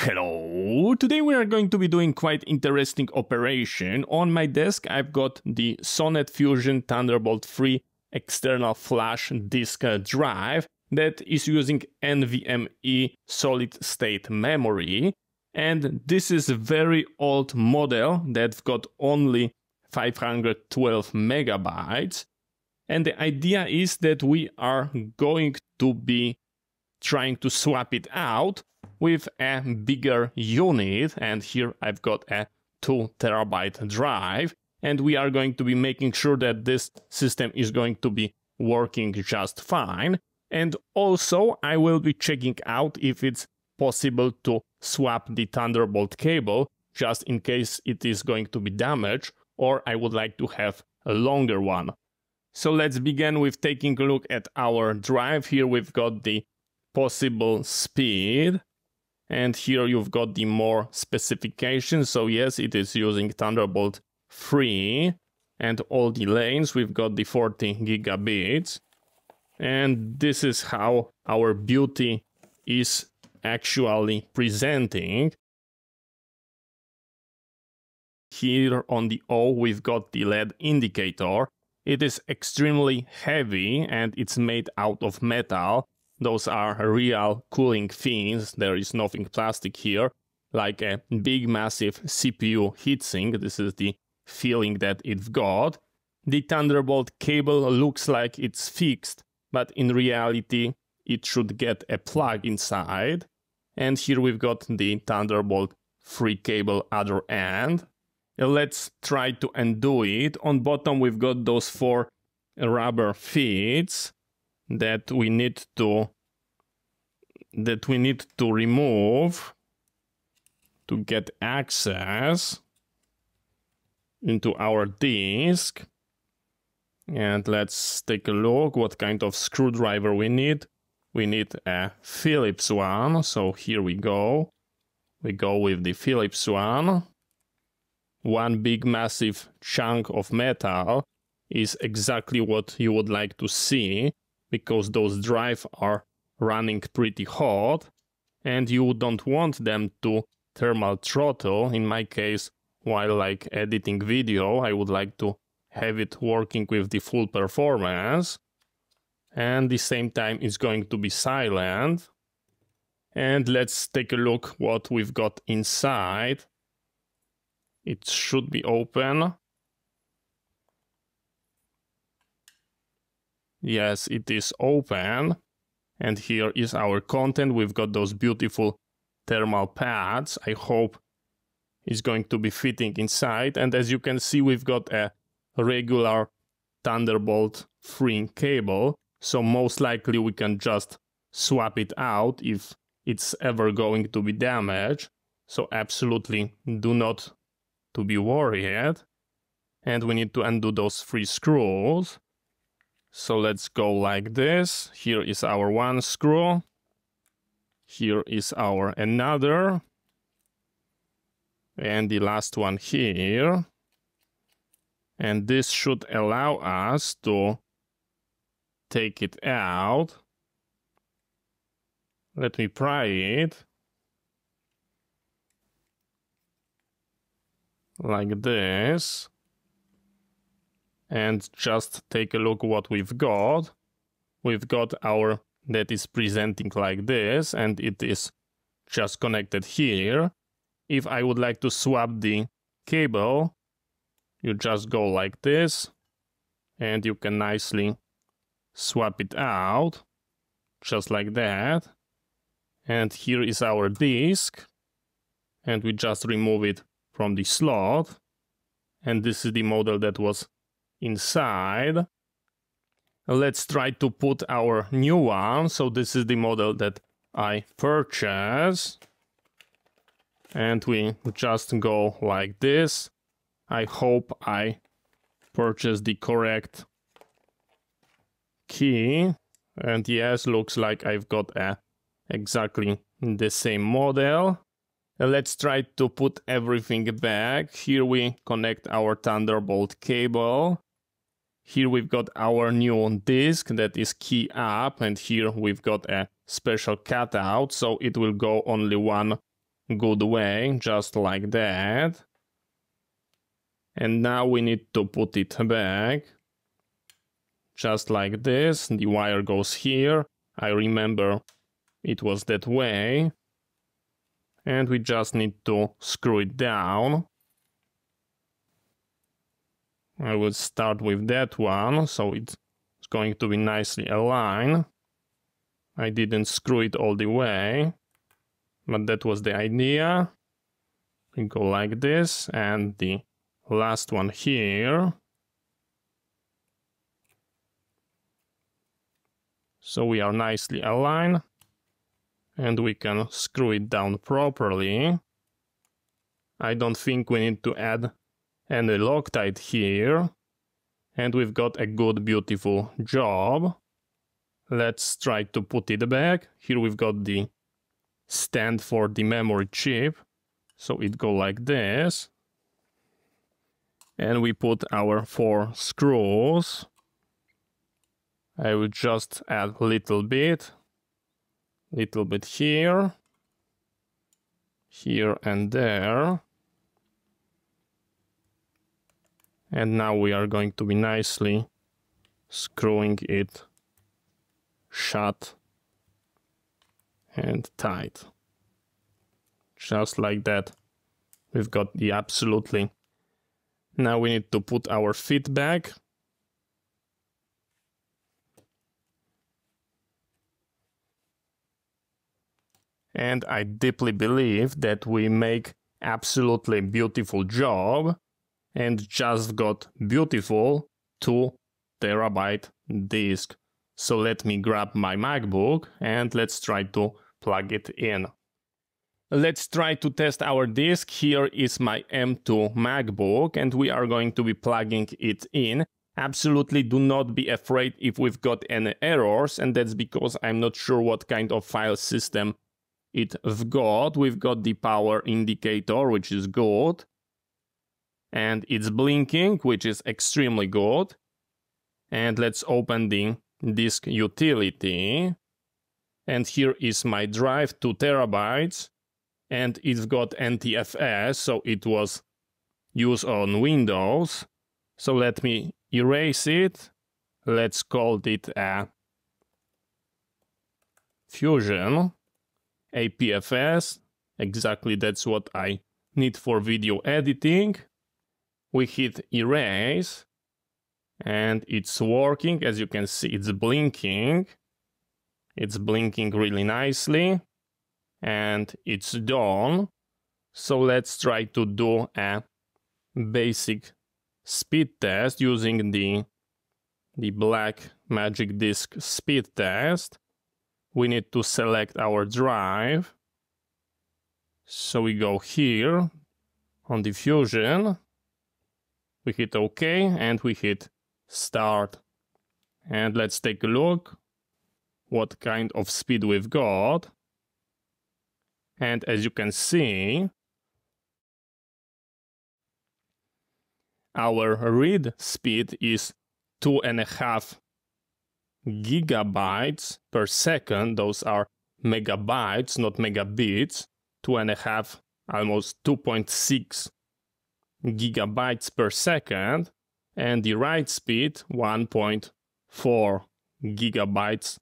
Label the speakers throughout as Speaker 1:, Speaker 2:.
Speaker 1: Hello! Today we are going to be doing quite interesting operation. On my desk I've got the Sonnet Fusion Thunderbolt 3 external flash disk drive that is using NVMe solid state memory, and this is a very old model that's got only 512 megabytes, and the idea is that we are going to be trying to swap it out with a bigger unit, and here I've got a 2 terabyte drive, and we are going to be making sure that this system is going to be working just fine. And also I will be checking out if it's possible to swap the Thunderbolt cable just in case it is going to be damaged, or I would like to have a longer one. So let's begin with taking a look at our drive. Here we've got the possible speed, and here you've got the more specifications. So yes, it is using Thunderbolt 3, and all the lanes we've got the 40 gigabits, and this is how our beauty is actually presenting. Here on the O we've got the LED indicator. It is extremely heavy and it's made out of metal. Those are real cooling fins. There is nothing plastic here, like a big massive CPU heatsink. This is the feeling that it's got. The Thunderbolt cable looks like it's fixed, but in reality it should get a plug inside. And here we've got the Thunderbolt 3 cable other end. Let's try to undo it. On bottom we've got those 4 rubber feet that we need to remove to get access into our disk. And let's take a look what kind of screwdriver we need. We need a Phillips one, so here we go. We go with the Phillips one. One big massive chunk of metal is exactly what you would like to see, because those drives are running pretty hot and you don't want them to thermal throttle. In my case, while like editing video, I would like to have it working with the full performance, and the same time it's going to be silent. And let's take a look what we've got inside. It should be open. Yes, it is open. And here is our content. We've got those beautiful thermal pads. I hope it's going to be fitting inside. And as you can see, we've got a regular Thunderbolt 3 cable. So most likely we can just swap it out if it's ever going to be damaged. So absolutely do not to be worried. And we need to undo those 3 screws. So let's go like this. Here is our one screw. Here is our another. And the last one here. And this should allow us to take it out. Let me pry it. Like this. And just take a look what we've got. We've got our that is presenting like this, and it is just connected here. If I would like to swap the cable, you just go like this, and you can nicely swap it out, just like that. And here is our disk, and we just remove it from the slot. And this is the model that was inside. Let's try to put our new one. So this is the model that I purchased. And we just go like this. I hope I purchased the correct key. And yes, looks like I've got exactly the same model. Let's try to put everything back. Here we connect our Thunderbolt cable. Here we've got our new disk that is key up, and here we've got a special cutout, so it will go only 1 good way, just like that. And now we need to put it back, just like this. The wire goes here. I remember it was that way. And we just need to screw it down. I will start with that one, so it's going to be nicely aligned. I didn't screw it all the way, but that was the idea. We go like this, and the last one here. So we are nicely aligned, and we can screw it down properly. I don't think we need to add any Loctite here, and we've got a good, beautiful job. Let's try to put it back. Here we've got the stand for the memory chip, so it goes like this. And we put our 4 screws. I will just add a little bit here, here and there. And now we are going to be nicely screwing it shut and tight. Just like that. We've got the absolutely. Now we need to put our feet back. And I deeply believe that we make absolutely beautiful job and just got beautiful 2 terabyte disk. So let me grab my MacBook and let's try to plug it in. Let's try to test our disk. Here is my M2 MacBook and we are going to be plugging it in. Absolutely do not be afraid if we've got any errors, and that's because I'm not sure what kind of file system it's got. We've got the power indicator, which is good. And it's blinking, which is extremely good. And let's open the disk utility. And here is my drive, 2 terabytes. And it's got NTFS, so it was used on Windows. So let me erase it. Let's call it a Fusion APFS. Exactly, that's what I need for video editing. We hit erase and it's working. As you can see, it's blinking. It's blinking really nicely and it's done. So let's try to do a basic speed test using the black magic disk speed test. We need to select our drive. So we go here on the Fusion. We hit OK and we hit start. And let's take a look what kind of speed we've got. And as you can see, our read speed is 2.5 gigabytes per second. Those are megabytes, not megabits. 2.5, almost 2.6 gigabytes per second. And the write speed 1.4 gigabytes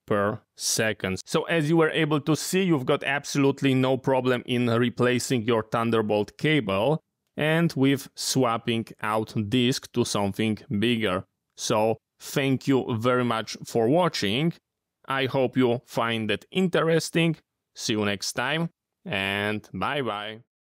Speaker 1: per second. So as you were able to see, you've got absolutely no problem in replacing your Thunderbolt cable and with swapping out disk to something bigger. So thank you very much for watching. I hope you find that interesting. See you next time and bye bye.